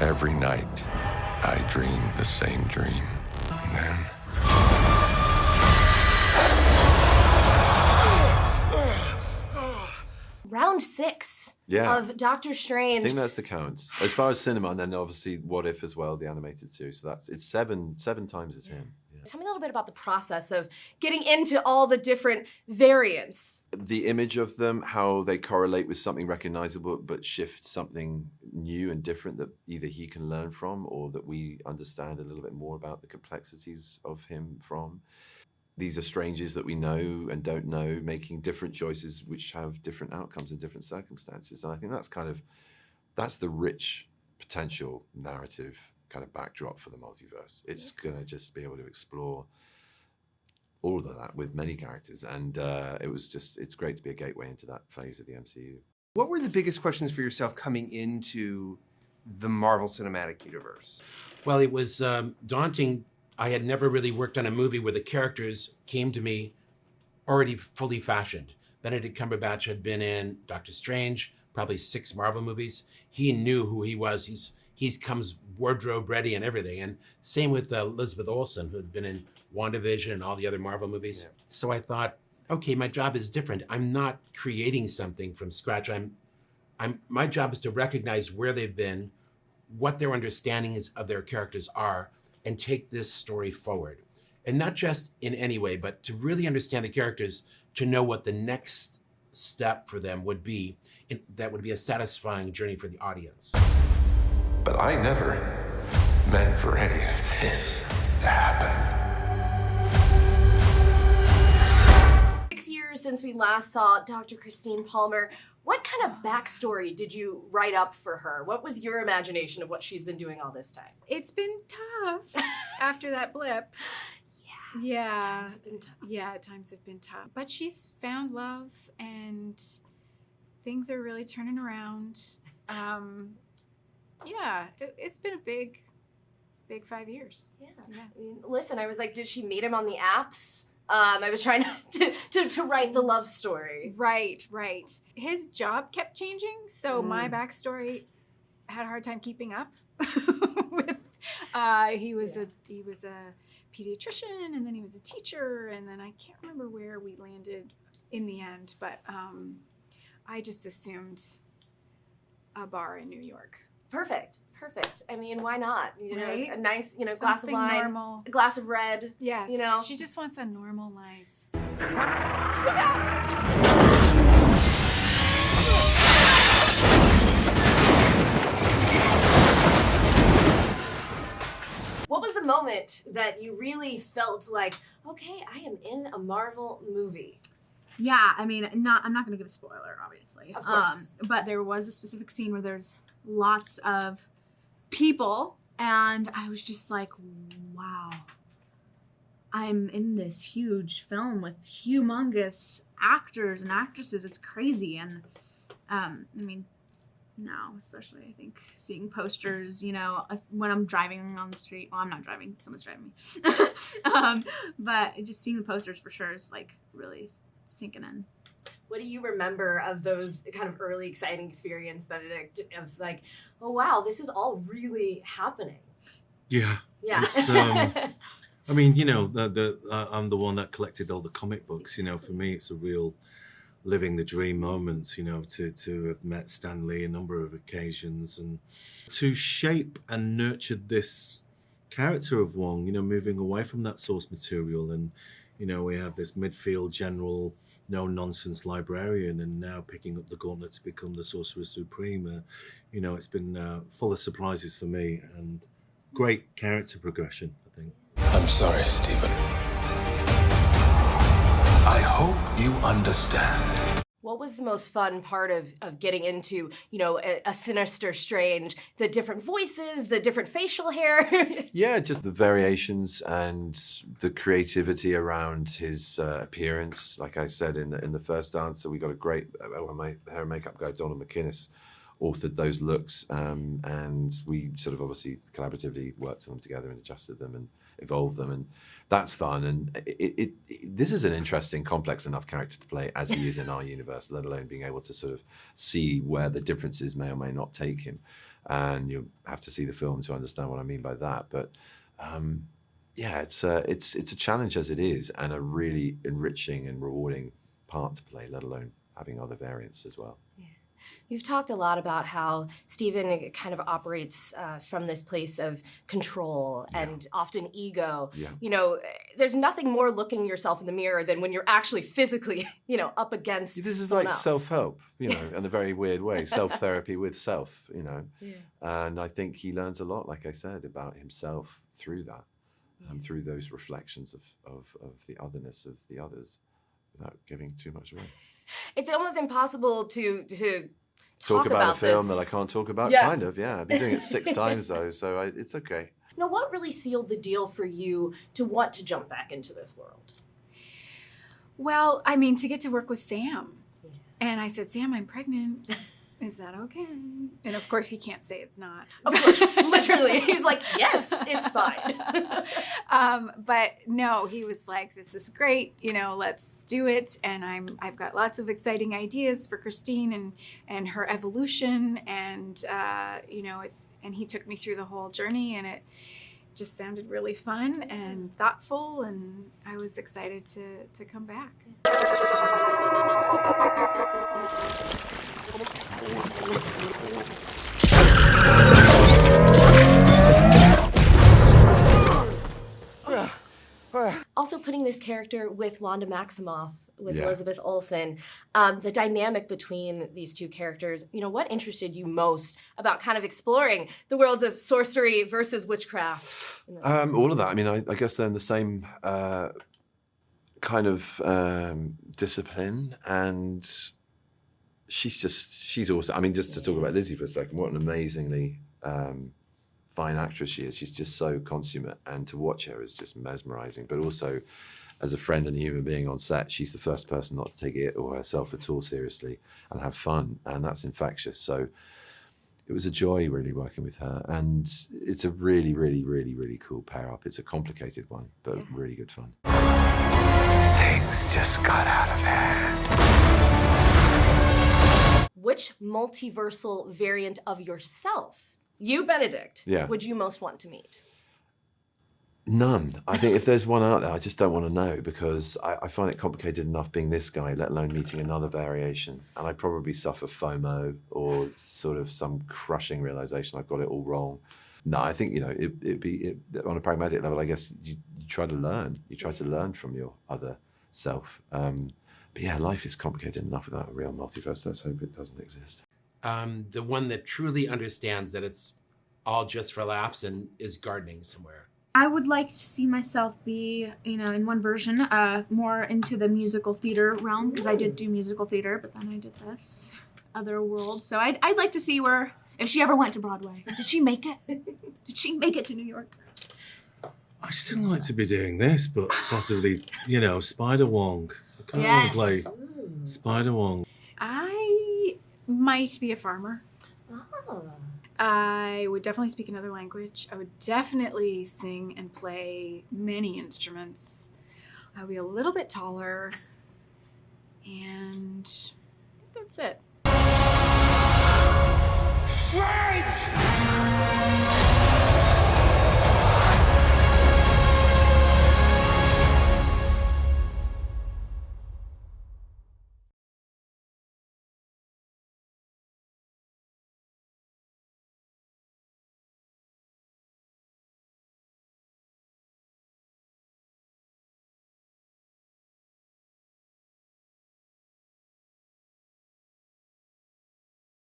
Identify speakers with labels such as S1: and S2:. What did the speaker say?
S1: Every night, I dream the same dream. And then...
S2: Round 6
S3: Yeah.
S2: of Doctor
S3: I
S2: Strange.
S3: think that's the count. As far as cinema, and then obviously What If as well, the animated series. So it's seven times it's him. Yeah.
S2: Tell me a little bit about the process of getting into all the different variants.
S3: The image of them, how they correlate with something recognizable, but shift something new and different that either he can learn from or that we understand a little bit more about the complexities of him from. These are strangers that we know and don't know, making different choices which have different outcomes in different circumstances. And I think that's the rich potential narrative kind of backdrop for the multiverse. It's gonna just be able to explore all of that with many characters. And it's great to be a gateway into that phase of the MCU.
S4: What were the biggest questions for yourself coming into the Marvel Cinematic Universe?
S5: Well, it was daunting. I had never really worked on a movie where the characters came to me already fully fashioned. Benedict Cumberbatch had been in Doctor Strange, probably 6 Marvel movies. He knew who he was. He comes wardrobe ready and everything. And same with Elizabeth Olsen, who had been in WandaVision and all the other Marvel movies. Yeah. So I thought, okay, my job is different. I'm not creating something from scratch. My job is to recognize where they've been, what their understandings of their characters are, and take this story forward. And not just in any way, but to really understand the characters, to know what the next step for them would be. And that would be a satisfying journey for the audience.
S1: But I never meant for any of this to happen.
S2: 6 years since we last saw Dr. Christine Palmer. What kind of backstory did you write up for her? What was your imagination of what she's been doing all this time?
S6: It's been tough after that blip. Yeah.
S2: Times have been tough.
S6: Yeah, times have been tough. But she's found love and things are really turning around. It's been a big 5 years.
S2: Yeah. I mean, listen, I was like, did she meet him on the apps? I was trying to write the love story.
S6: Right. His job kept changing, so my backstory had a hard time keeping up with. He was a pediatrician, and then he was a teacher, and then I can't remember where we landed in the end, but I just assumed a bar in New York.
S2: Perfect. I mean, why not?
S6: Right?
S2: A nice, glass of
S6: Something
S2: wine,
S6: normal.
S2: a glass of red.
S6: Yes. She just wants a normal life.
S2: What was the moment that you really felt like, okay, I am in a Marvel movie?
S7: Yeah, I mean, I'm not going to give a spoiler, obviously.
S2: Of course.
S7: But there was a specific scene where there's lots of people, and I was just like, wow, I'm in this huge film with humongous actors and actresses. It's crazy. And I mean, now especially, I think seeing posters, when I'm driving on the street. Well, I'm not driving, someone's driving me. But just seeing the posters for sure is like really sinking in.
S2: What do you remember of those kind of early exciting experience, Benedict, of like, oh wow, this is all really happening?
S8: Yeah. I mean, I'm the one that collected all the comic books. For me, it's a real living the dream moment, to have met Stan Lee a number of occasions and to shape and nurture this character of Wong, moving away from that source material. And, we have this midfield general, no-nonsense librarian, and now picking up the gauntlet to become the Sorcerer Supreme. It's been full of surprises for me and great character progression, I think.
S1: I'm sorry, Stephen. I hope you understand.
S2: What was the most fun part of getting into, a Sinister Strange? The different voices, the different facial hair?
S3: Yeah, just the variations and the creativity around his appearance. Like I said in the first answer, we got a great, my hair and makeup guy, Donna McInnes, authored those looks, and we sort of obviously collaboratively worked on them together and adjusted them and evolved them, and that's fun. And this is an interesting, complex enough character to play as he is in our universe, let alone being able to sort of see where the differences may or may not take him. and you'll have to see the film to understand what I mean by that. But yeah, it's a challenge as it is, and a really enriching and rewarding part to play, let alone having other variants as well.
S2: Yeah. You've talked a lot about how Stephen kind of operates from this place of control and often ego.
S3: Yeah.
S2: You know, there's nothing more looking yourself in the mirror than when you're actually physically, you know, up against
S3: This is
S2: someone
S3: like
S2: else.
S3: self-help, you know, in a very weird way, self-therapy with self, you know.
S2: Yeah.
S3: And I think he learns a lot, like I said, about himself through that, through those reflections of the otherness of the others, without giving too much away.
S2: It's almost impossible to
S3: Talk about a film
S2: this.
S3: that I can't talk about,
S2: Yeah.
S3: kind of, yeah. I've been doing it 6 times, though, so it's okay.
S2: Now, what really sealed the deal for you to want to jump back into this world?
S6: Well, I mean, to get to work with Sam. And I said, Sam, I'm pregnant. Is that okay? And of course, he can't say it's not.
S2: Of course, literally, he's like, yes, it's fine.
S6: But no, he was like, this is great, you know, let's do it. And I've got lots of exciting ideas for Christine and her evolution. And, you know, and he took me through the whole journey, and it just sounded really fun and thoughtful. And I was excited to come back.
S2: Also, putting this character with Wanda Maximoff, with
S3: Yeah.
S2: Elizabeth Olsen, the dynamic between these two characters, you know, what interested you most about kind of exploring the worlds of sorcery versus witchcraft? In this
S3: All of that. I mean, I guess they're in the same kind of discipline, and she's awesome. I mean, just to talk about Lizzie for a second, what an amazingly fine actress she is. She's just so consummate, and to watch her is just mesmerizing. But also, as a friend and a human being on set, she's the first person not to take it or herself at all seriously and have fun, and that's infectious. So it was a joy really working with her, and it's a really, really, really, really cool pair up. It's a complicated one, but really good fun.
S1: Things just got out of hand.
S2: Which multiversal variant of yourself, you, Benedict, would you most want to meet?
S3: None. I think if there's one out there, I just don't want to know, because I find it complicated enough being this guy, let alone meeting another variation. And I probably suffer FOMO or sort of some crushing realization I've got it all wrong. No, I think, you know, it'd be on a pragmatic level, I guess you try to learn. You try to learn from your other self. But yeah, life is complicated enough without a real multiverse. Let's hope it doesn't exist.
S5: The one that truly understands that it's all just for laughs and is gardening somewhere.
S7: I would like to see myself be, you know, in one version, more into the musical theater realm, because I did do musical theater, but then I did this other world. So I'd like to see if she ever went to Broadway. Did she make it? Did she make it to New York?
S8: I still like to be doing this, but possibly, you know, Spider Wong. I kind of want to play Spider Wong.
S6: I might be a farmer.
S2: Oh.
S6: I would definitely speak another language. I would definitely sing and play many instruments. I would be a little bit taller. And I think that's it.
S1: Fight!